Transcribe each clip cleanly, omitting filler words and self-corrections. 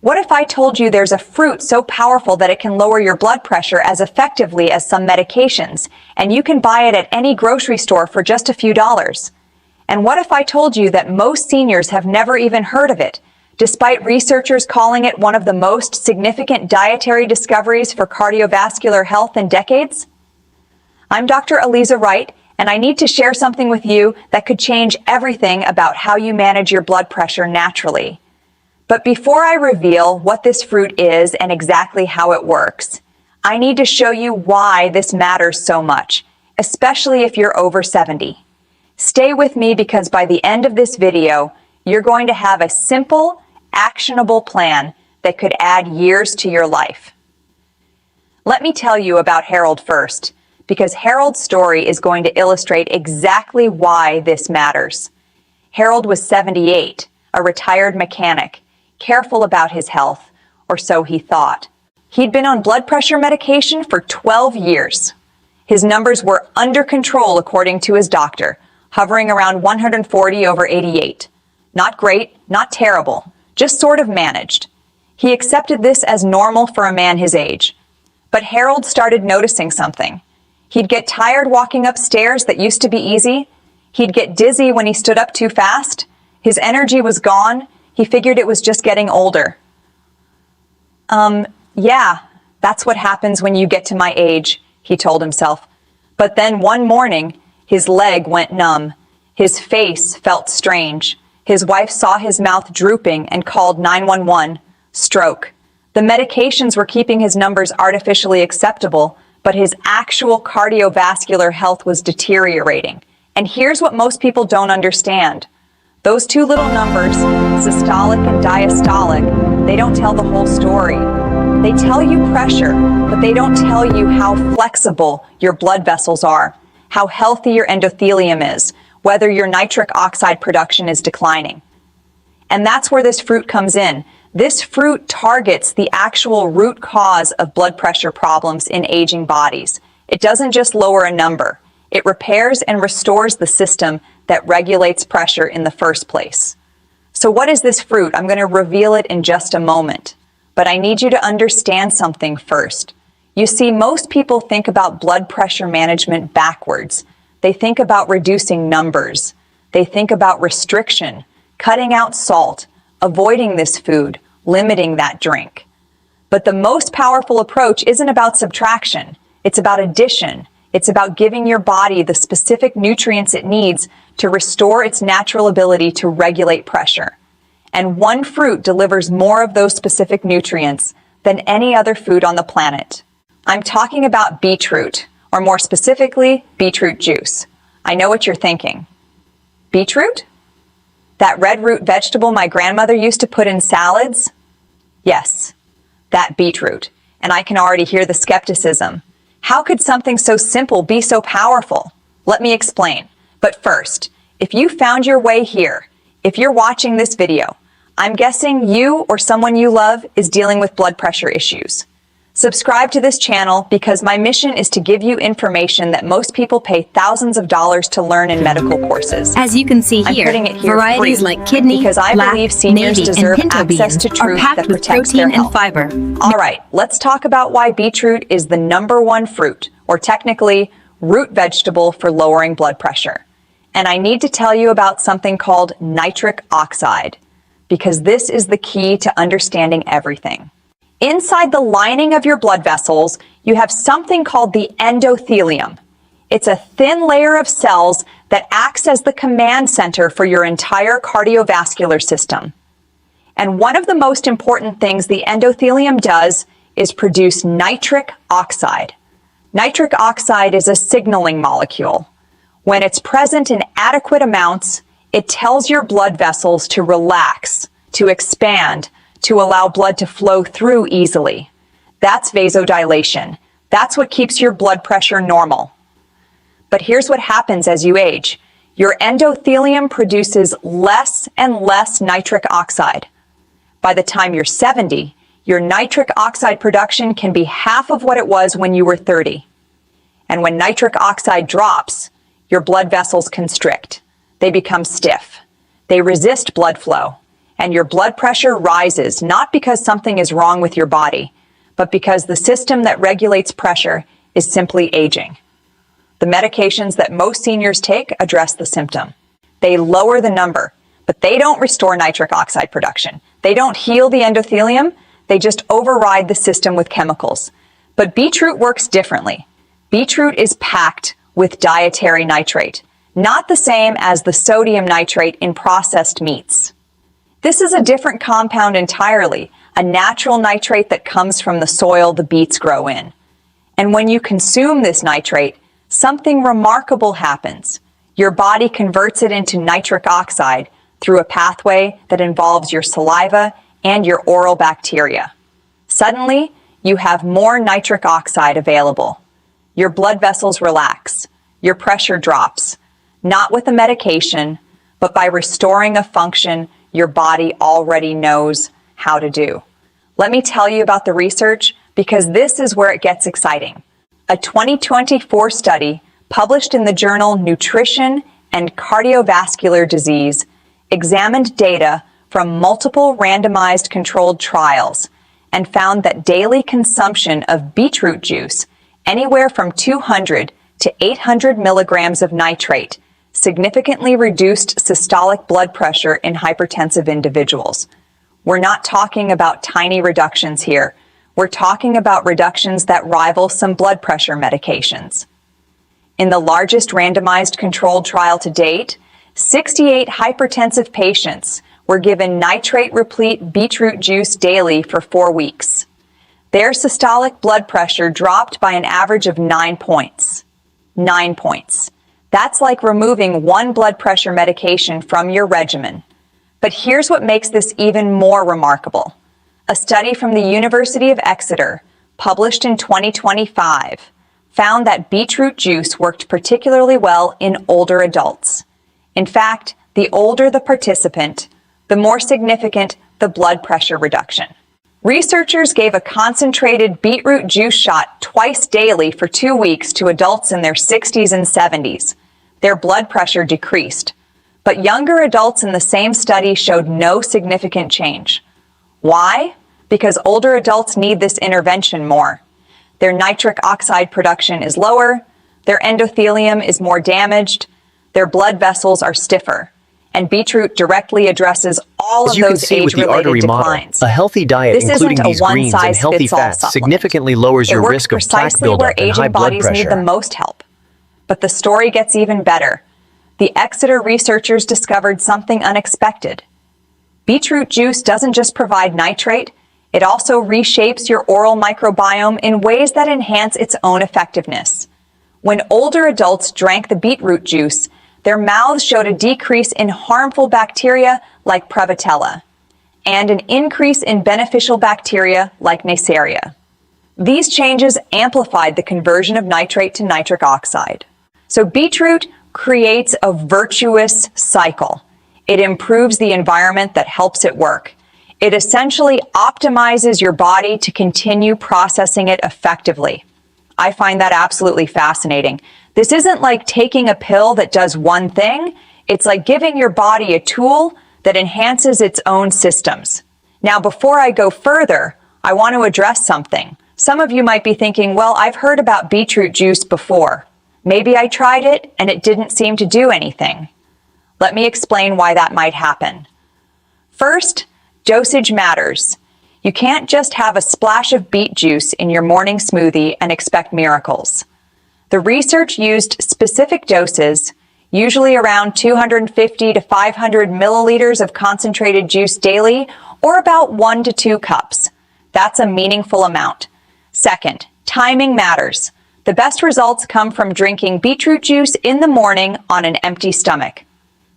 What if I told you there's a fruit so powerful that it can lower your blood pressure as effectively as some medications, and you can buy it at any grocery store for just a few dollars? And what if I told you that most seniors have never even heard of it, despite researchers calling it one of the most significant dietary discoveries for cardiovascular health in decades? I'm Dr. Aliza Wright, and I need to share something with you that could change everything about how you manage your blood pressure naturally. But before I reveal what this fruit is and exactly how it works, I need to show you why this matters so much, especially if you're over 70. Stay with me because by the end of this video, you're going to have a simple, actionable plan that could add years to your life. Let me tell you about Harold first, because Harold's story is going to illustrate exactly why this matters. Harold was 78, a retired mechanic, careful about his health, or so he thought. He'd been on blood pressure medication for 12 years. His numbers were under control according to his doctor, hovering around 140 over 88. Not great, not terrible, just sort of managed. He accepted this as normal for a man his age. But Harold started noticing something. He'd get tired walking up stairs that used to be easy. He'd get dizzy when he stood up too fast. His energy was gone. He figured it was just getting older. Yeah, that's what happens when you get to my age, he told himself. But then one morning, his leg went numb. His face felt strange. His wife saw his mouth drooping and called 911. Stroke. The medications were keeping his numbers artificially acceptable, but his actual cardiovascular health was deteriorating. And here's what most people don't understand. Those two little numbers, systolic and diastolic, they don't tell the whole story. They tell you pressure, but they don't tell you how flexible your blood vessels are, how healthy your endothelium is, whether your nitric oxide production is declining. And that's where this fruit comes in. This fruit targets the actual root cause of blood pressure problems in aging bodies. It doesn't just lower a number. It repairs and restores the system that regulates pressure in the first place. So what is this fruit? I'm going to reveal it in just a moment. But I need you to understand something first. You see, most people think about blood pressure management backwards. They think about reducing numbers. They think about restriction, cutting out salt, avoiding this food, limiting that drink. But the most powerful approach isn't about subtraction. It's about addition. It's about giving your body the specific nutrients it needs to restore its natural ability to regulate pressure. And one fruit delivers more of those specific nutrients than any other food on the planet. I'm talking about beetroot, or more specifically, beetroot juice. I know what you're thinking. Beetroot? That red root vegetable my grandmother used to put in salads? Yes, that beetroot. And I can already hear the skepticism. How could something so simple be so powerful? Let me explain. But first, if you found your way here, if you're watching this video, I'm guessing you or someone you love is dealing with blood pressure issues. Subscribe to this channel because my mission is to give you information that most people pay thousands of dollars to learn in medical courses. As you can see here, varieties like kidney, because I believe seniors navy, deserve and pinto access beans to are truth packed that with protects their protein and health. fiber. All right, let's talk about why beetroot is the #1 fruit, or technically, root vegetable for lowering blood pressure. And I need to tell you about something called nitric oxide, because this is the key to understanding everything. Inside the lining of your blood vessels, you have something called the endothelium. It's a thin layer of cells that acts as the command center for your entire cardiovascular system. And one of the most important things the endothelium does is produce nitric oxide. Nitric oxide is a signaling molecule. When it's present in adequate amounts, it tells your blood vessels to relax, to expand, to allow blood to flow through easily. That's vasodilation. That's what keeps your blood pressure normal. But here's what happens as you age. Your endothelium produces less and less nitric oxide. By the time you're 70, your nitric oxide production can be half of what it was when you were 30. And when nitric oxide drops, your blood vessels constrict. They become stiff. They resist blood flow. and your blood pressure rises not because something is wrong with your body, but because the system that regulates pressure is simply aging. The medications that most seniors take address the symptom. They lower the number, but they don't restore nitric oxide production. They don't heal the endothelium, they just override the system with chemicals. But beetroot works differently. Beetroot is packed with dietary nitrate, not the same as the sodium nitrate in processed meats. This is a different compound entirely, a natural nitrate that comes from the soil the beets grow in. And when you consume this nitrate, something remarkable happens. Your body converts it into nitric oxide through a pathway that involves your saliva and your oral bacteria. Suddenly, you have more nitric oxide available. Your blood vessels relax. Your pressure drops, not with a medication, but by restoring a function your body already knows how to do. Let me tell you about the research because this is where it gets exciting. A 2024 study published in the journal Nutrition and Cardiovascular Disease examined data from multiple randomized controlled trials and found that daily consumption of beetroot juice, anywhere from 200 to 800 milligrams of nitrate, significantly reduced systolic blood pressure in hypertensive individuals. We're not talking about tiny reductions here. We're talking about reductions that rival some blood pressure medications. In the largest randomized controlled trial to date, 68 hypertensive patients were given nitrate-replete beetroot juice daily for 4 weeks. Their systolic blood pressure dropped by an average of 9 points. 9 points. That's like removing one blood pressure medication from your regimen. But here's what makes this even more remarkable. A study from the University of Exeter, published in 2025, found that beetroot juice worked particularly well in older adults. In fact, the older the participant, the more significant the blood pressure reduction. Researchers gave a concentrated beetroot juice shot twice daily for 2 weeks to adults in their 60s and 70s. Their blood pressure decreased, but younger adults in the same study showed no significant change. Why? Because older adults need this intervention more. Their nitric oxide production is lower, their endothelium is more damaged, their blood vessels are stiffer, and beetroot directly addresses all of those age-related declines. A healthy diet, including these greens and healthy fats, significantly lowers your risk of plaque buildup and high blood pressure. Need the most help. But the story gets even better. The Exeter researchers discovered something unexpected. Beetroot juice doesn't just provide nitrate, it also reshapes your oral microbiome in ways that enhance its own effectiveness. When older adults drank the beetroot juice, their mouths showed a decrease in harmful bacteria like Prevotella, and an increase in beneficial bacteria like Neisseria. These changes amplified the conversion of nitrate to nitric oxide. So beetroot creates a virtuous cycle. It improves the environment that helps it work. It essentially optimizes your body to continue processing it effectively. I find that absolutely fascinating. This isn't like taking a pill that does one thing. It's like giving your body a tool that enhances its own systems. Now, before I go further, I want to address something. Some of you might be thinking, well, I've heard about beetroot juice before. Maybe I tried it and it didn't seem to do anything. Let me explain why that might happen. First, dosage matters. You can't just have a splash of beet juice in your morning smoothie and expect miracles. The research used specific doses, usually around 250 to 500 milliliters of concentrated juice daily, or about 1 to 2 cups. That's a meaningful amount. Second, timing matters. The best results come from drinking beetroot juice in the morning on an empty stomach.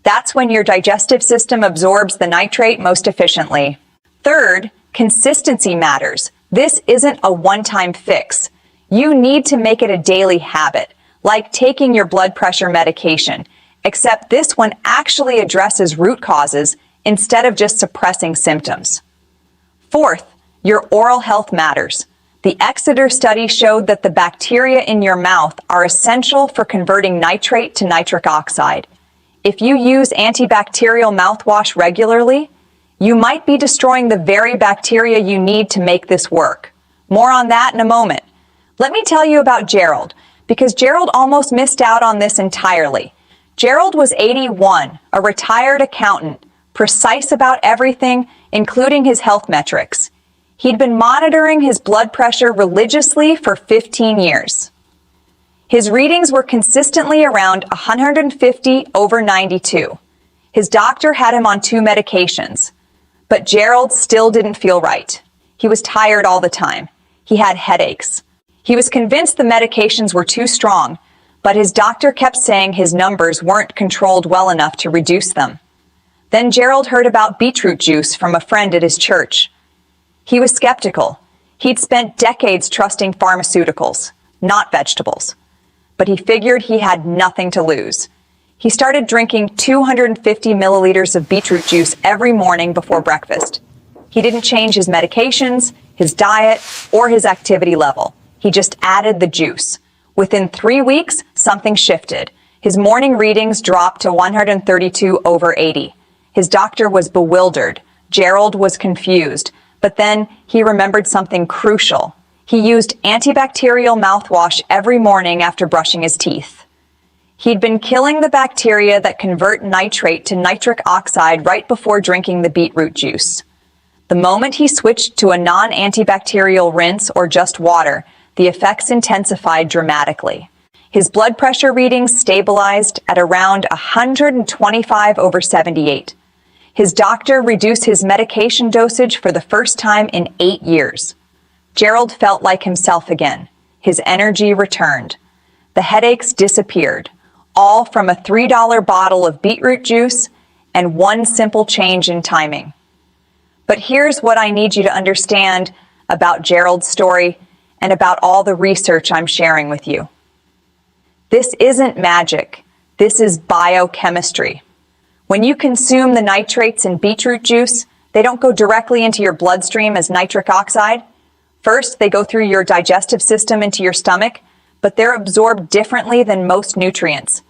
That's when your digestive system absorbs the nitrate most efficiently. Third, consistency matters. This isn't a one-time fix. You need to make it a daily habit, like taking your blood pressure medication, except this one actually addresses root causes instead of just suppressing symptoms. Fourth, your oral health matters. The Exeter study showed that the bacteria in your mouth are essential for converting nitrate to nitric oxide. If you use antibacterial mouthwash regularly, You might be destroying the very bacteria you need to make this work. More on that in a moment. Let me tell you about Gerald, because Gerald almost missed out on this entirely. Gerald was 81, a retired accountant, precise about everything, including his health metrics. He'd been monitoring his blood pressure religiously for 15 years. His readings were consistently around 150/92. His doctor had him on 2 medications. But Gerald still didn't feel right. He was tired all the time. He had headaches. He was convinced the medications were too strong, but his doctor kept saying his numbers weren't controlled well enough to reduce them. Then Gerald heard about beetroot juice from a friend at his church. He was skeptical. He'd spent decades trusting pharmaceuticals, not vegetables. But he figured he had nothing to lose. He started drinking 250 milliliters of beetroot juice every morning before breakfast. He didn't change his medications, his diet, or his activity level. He just added the juice. Within 3 weeks, something shifted. His morning readings dropped to 132/80. His doctor was bewildered. Gerald was confused. But then he remembered something crucial. He used antibacterial mouthwash every morning after brushing his teeth. He'd been killing the bacteria that convert nitrate to nitric oxide right before drinking the beetroot juice. The moment he switched to a non-antibacterial rinse or just water, the effects intensified dramatically. His blood pressure readings stabilized at around 125/78. His doctor reduced his medication dosage for the first time in 8 years. Gerald felt like himself again. His energy returned. The headaches disappeared, all from a $3 bottle of beetroot juice and one simple change in timing. But here's what I need you to understand about Gerald's story and about all the research I'm sharing with you. This isn't magic. This is biochemistry. When you consume the nitrates in beetroot juice, they don't go directly into your bloodstream as nitric oxide. First, they go through your digestive system into your stomach, but they're absorbed differently than most nutrients.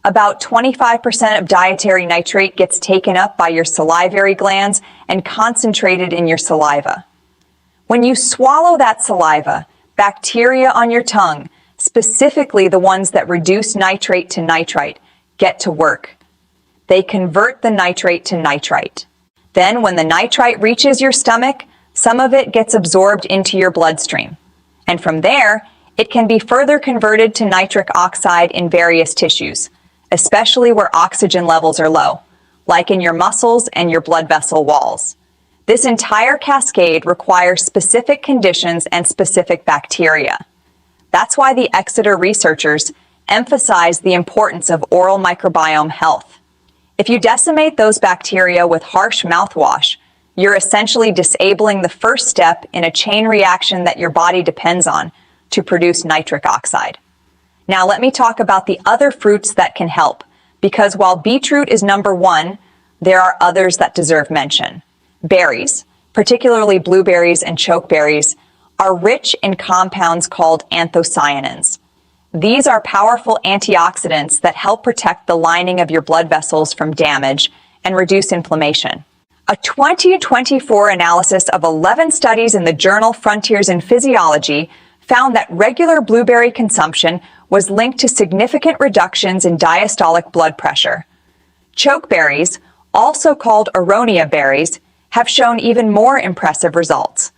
About 25% of dietary nitrate gets taken up by your salivary glands and concentrated in your saliva. When you swallow that saliva, bacteria on your tongue, specifically the ones that reduce nitrate to nitrite, get to work. They convert the nitrate to nitrite. Then when the nitrite reaches your stomach, some of it gets absorbed into your bloodstream. And from there, it can be further converted to nitric oxide in various tissues, especially where oxygen levels are low, like in your muscles and your blood vessel walls. This entire cascade requires specific conditions and specific bacteria. That's why the Exeter researchers emphasize the importance of oral microbiome health. If you decimate those bacteria with harsh mouthwash, you're essentially disabling the first step in a chain reaction that your body depends on to produce nitric oxide. Now let me talk about the other fruits that can help, because while beetroot is number 1, there are others that deserve mention. Berries, particularly blueberries and chokeberries, are rich in compounds called anthocyanins. These are powerful antioxidants that help protect the lining of your blood vessels from damage and reduce inflammation. A 2024 analysis of 11 studies in the journal Frontiers in Physiology found that regular blueberry consumption was linked to significant reductions in diastolic blood pressure. Chokeberries, also called aronia berries, have shown even more impressive results.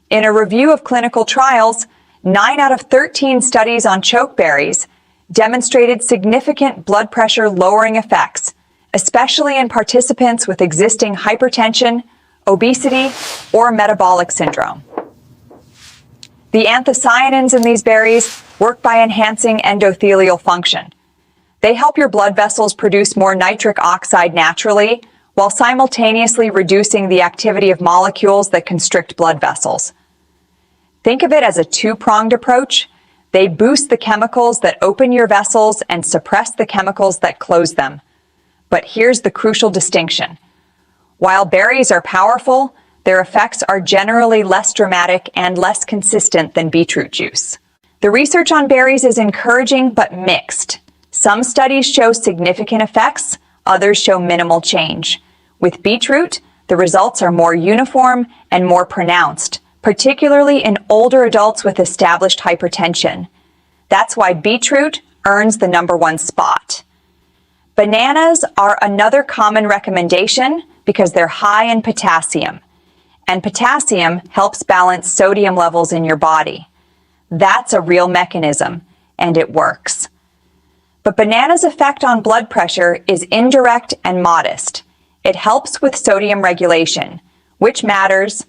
In a review of clinical trials, 9 out of 13 studies on chokeberries demonstrated significant blood pressure lowering effects, especially in participants with existing hypertension, obesity, or metabolic syndrome. The anthocyanins in these berries work by enhancing endothelial function. They help your blood vessels produce more nitric oxide naturally, while simultaneously reducing the activity of molecules that constrict blood vessels. Think of it as a two-pronged approach. They boost the chemicals that open your vessels and suppress the chemicals that close them. But here's the crucial distinction. While berries are powerful, their effects are generally less dramatic and less consistent than beetroot juice. The research on berries is encouraging but mixed. Some studies show significant effects, others show minimal change. With beetroot, The results are more uniform and more pronounced, particularly in older adults with established hypertension. That's why beetroot earns the #1 spot. Bananas are another common recommendation because they're high in potassium, and potassium helps balance sodium levels in your body. That's a real mechanism, and it works. But bananas' effect on blood pressure is indirect and modest. It helps with sodium regulation, which matters,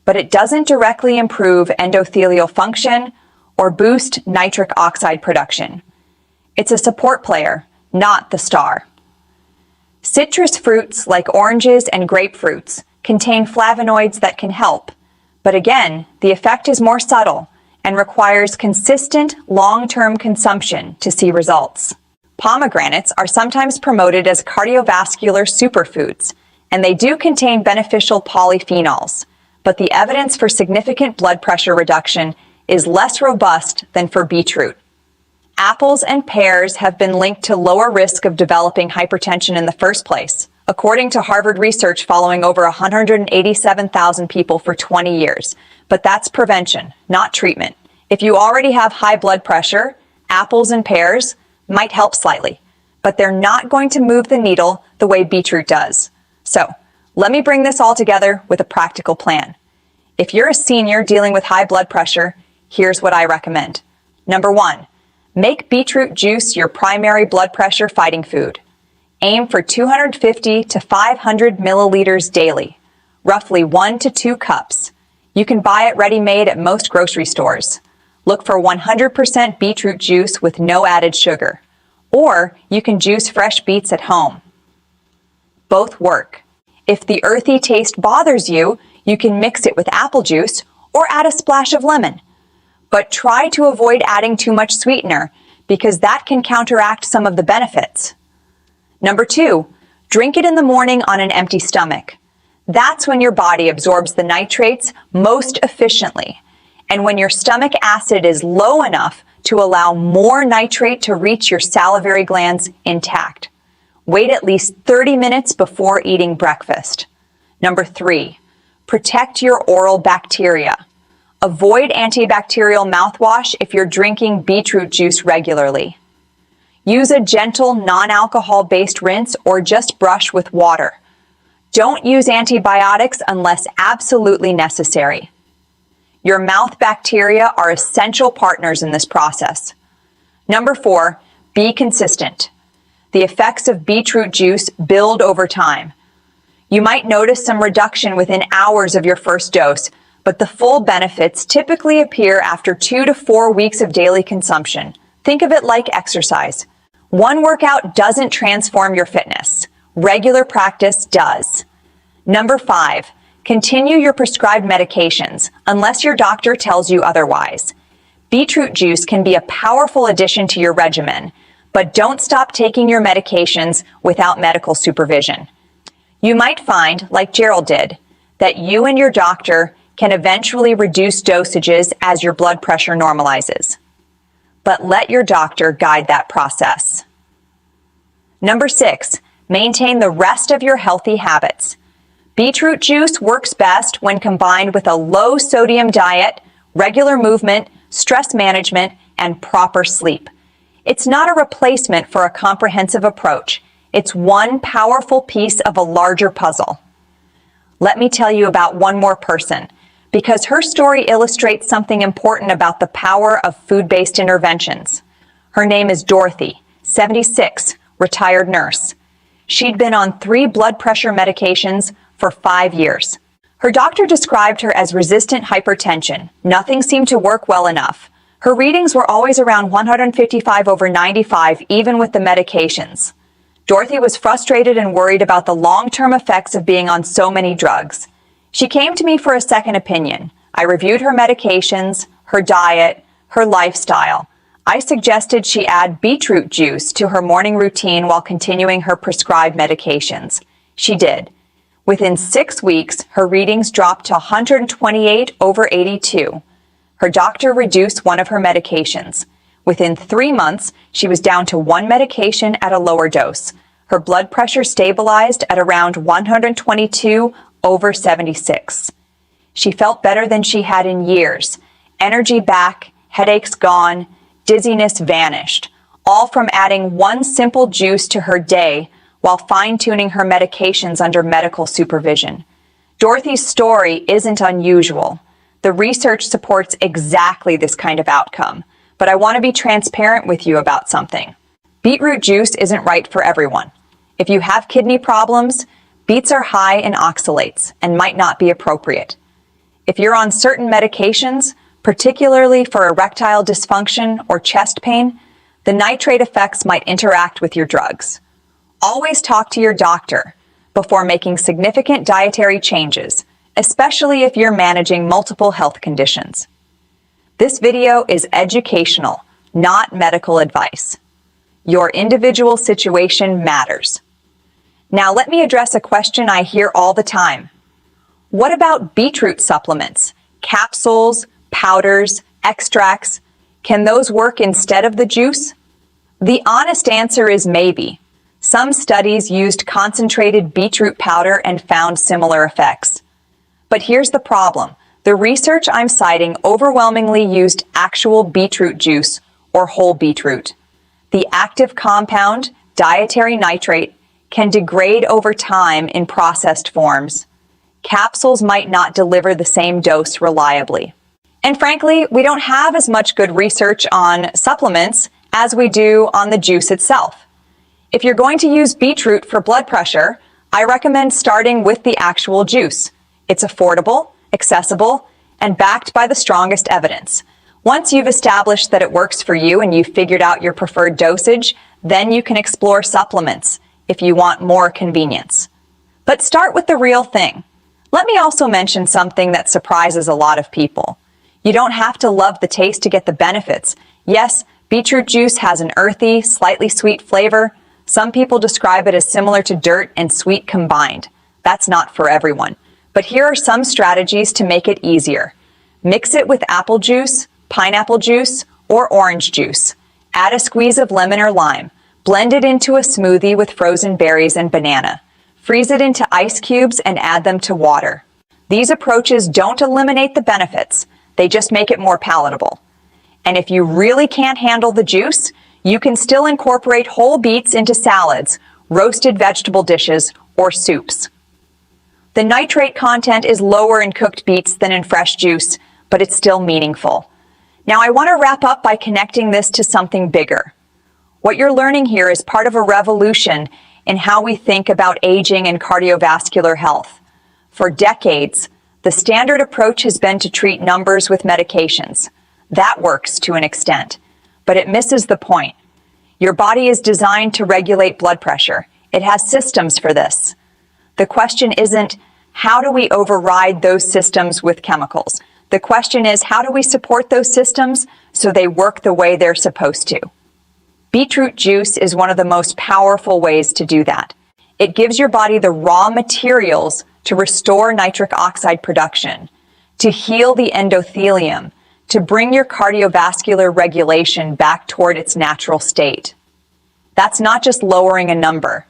but it doesn't directly improve endothelial function or boost nitric oxide production. It's a support player, not the star. Citrus fruits like oranges and grapefruits contain flavonoids that can help, but again, the effect is more subtle and requires consistent long-term consumption to see results. Pomegranates are sometimes promoted as cardiovascular superfoods, and they do contain beneficial polyphenols, but the evidence for significant blood pressure reduction is less robust than for beetroot. Apples and pears have been linked to lower risk of developing hypertension in the first place, according to Harvard research following over 187,000 people for 20 years. But that's prevention, not treatment. If you already have high blood pressure, apples and pears might help slightly, but they're not going to move the needle the way beetroot does. So, let me bring this all together with a practical plan. If you're a senior dealing with high blood pressure, here's what I recommend. #1, make beetroot juice your primary blood pressure fighting food. Aim for 250 to 500 milliliters daily, roughly 1 to 2 cups. You can buy it ready-made at most grocery stores. Look for 100% beetroot juice with no added sugar, or you can juice fresh beets at home. Both work. If the earthy taste bothers you, you can mix it with apple juice or add a splash of lemon. But try to avoid adding too much sweetener because that can counteract some of the benefits. #2, drink it in the morning on an empty stomach. That's when your body absorbs the nitrates most efficiently, and when your stomach acid is low enough to allow more nitrate to reach your salivary glands intact. Wait at least 30 minutes before eating breakfast. #3, protect your oral bacteria. Avoid antibacterial mouthwash if you're drinking beetroot juice regularly. Use a gentle non-alcohol-based rinse or just brush with water. Don't use antibiotics unless absolutely necessary. Your mouth bacteria are essential partners in this process. #4, be consistent. The effects of beetroot juice build over time. You might notice some reduction within hours of your first dose, but the full benefits typically appear after 2 to 4 weeks of daily consumption. Think of it like exercise. One workout doesn't transform your fitness. Regular practice does. #5, continue your prescribed medications unless your doctor tells you otherwise. Beetroot juice can be a powerful addition to your regimen, but don't stop taking your medications without medical supervision. You might find, like Gerald did, that you and your doctor can eventually reduce dosages as your blood pressure normalizes. But let your doctor guide that process. #6, maintain the rest of your healthy habits. Beetroot juice works best when combined with a low-sodium diet, regular movement, stress management, and proper sleep. It's not a replacement for a comprehensive approach. It's one powerful piece of a larger puzzle. Let me tell you about one more person, because her story illustrates something important about the power of food-based interventions. Her name is Dorothy, 76, retired nurse. She'd been on 3 blood pressure medications for 5 years. Her doctor described her as resistant hypertension. Nothing seemed to work well enough. Her readings were always around 155/95, even with the medications. Dorothy was frustrated and worried about the long-term effects of being on so many drugs. She came to me for a second opinion. I reviewed her medications, her diet, her lifestyle. I suggested she add beetroot juice to her morning routine while continuing her prescribed medications. She did. Within 6 weeks, her readings dropped to 128/82. Her doctor reduced one of her medications. Within 3 months, she was down to 1 medication at a lower dose. Her blood pressure stabilized at around 122 over 76. She felt better than she had in years. Energy back, headaches gone, dizziness vanished, all from adding one simple juice to her day while fine-tuning her medications under medical supervision. Dorothy's story isn't unusual. The research supports exactly this kind of outcome, but I want to be transparent with you about something. Beetroot juice isn't right for everyone. If you have kidney problems, beets are high in oxalates and might not be appropriate. If you're on certain medications, particularly for erectile dysfunction or chest pain, the nitrate effects might interact with your drugs. Always talk to your doctor before making significant dietary changes, especially if you're managing multiple health conditions. This video is educational, not medical advice. Your individual situation matters. Now let me address a question I hear all the time. What about beetroot supplements, capsules, powders, extracts? Can those work instead of the juice? The honest answer is maybe. Some studies used concentrated beetroot powder and found similar effects. But here's the problem. The research I'm citing overwhelmingly used actual beetroot juice or whole beetroot. The active compound, dietary nitrate, can degrade over time in processed forms. Capsules might not deliver the same dose reliably. And frankly, we don't have as much good research on supplements as we do on the juice itself. If you're going to use beetroot for blood pressure, I recommend starting with the actual juice. It's affordable, accessible, and backed by the strongest evidence. Once you've established that it works for you and you've figured out your preferred dosage, then you can explore supplements if you want more convenience. But start with the real thing. Let me also mention something that surprises a lot of people. You don't have to love the taste to get the benefits. Yes, beetroot juice has an earthy, slightly sweet flavor. Some people describe it as similar to dirt and sweet combined. That's not for everyone. But here are some strategies to make it easier. Mix it with apple juice, pineapple juice, or orange juice. Add a squeeze of lemon or lime. Blend it into a smoothie with frozen berries and banana. Freeze it into ice cubes and add them to water. These approaches don't eliminate the benefits. They just make it more palatable. And if you really can't handle the juice, you can still incorporate whole beets into salads, roasted vegetable dishes, or soups. The nitrate content is lower in cooked beets than in fresh juice, but it's still meaningful. Now I want to wrap up by connecting this to something bigger. What you're learning here is part of a revolution in how we think about aging and cardiovascular health. For decades, the standard approach has been to treat numbers with medications. That works to an extent, but it misses the point. Your body is designed to regulate blood pressure. It has systems for this. The question isn't, how do we override those systems with chemicals? The question is, how do we support those systems so they work the way they're supposed to? Beetroot juice is one of the most powerful ways to do that. It gives your body the raw materials to restore nitric oxide production, to heal the endothelium, to bring your cardiovascular regulation back toward its natural state. That's not just lowering a number.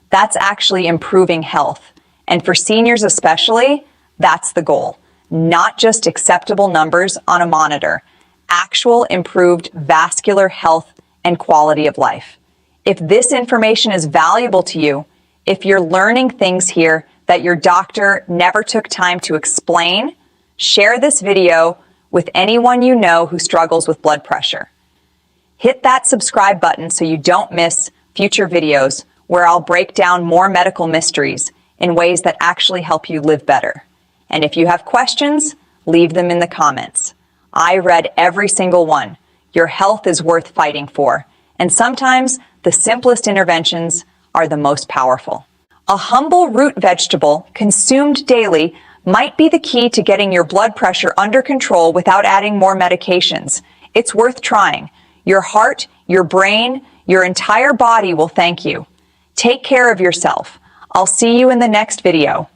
That's actually improving health. And for seniors especially, that's the goal. Not just acceptable numbers on a monitor, actual improved vascular health and quality of life. If this information is valuable to you, if you're learning things here that your doctor never took time to explain, share this video with anyone you know who struggles with blood pressure. Hit that subscribe button so you don't miss future videos where I'll break down more medical mysteries in ways that actually help you live better. And if you have questions, leave them in the comments. I read every single one. Your health is worth fighting for, and sometimes the simplest interventions are the most powerful. A humble root vegetable consumed daily might be the key to getting your blood pressure under control without adding more medications. It's worth trying. Your heart, your brain, your entire body will thank you. Take care of yourself. I'll see you in the next video.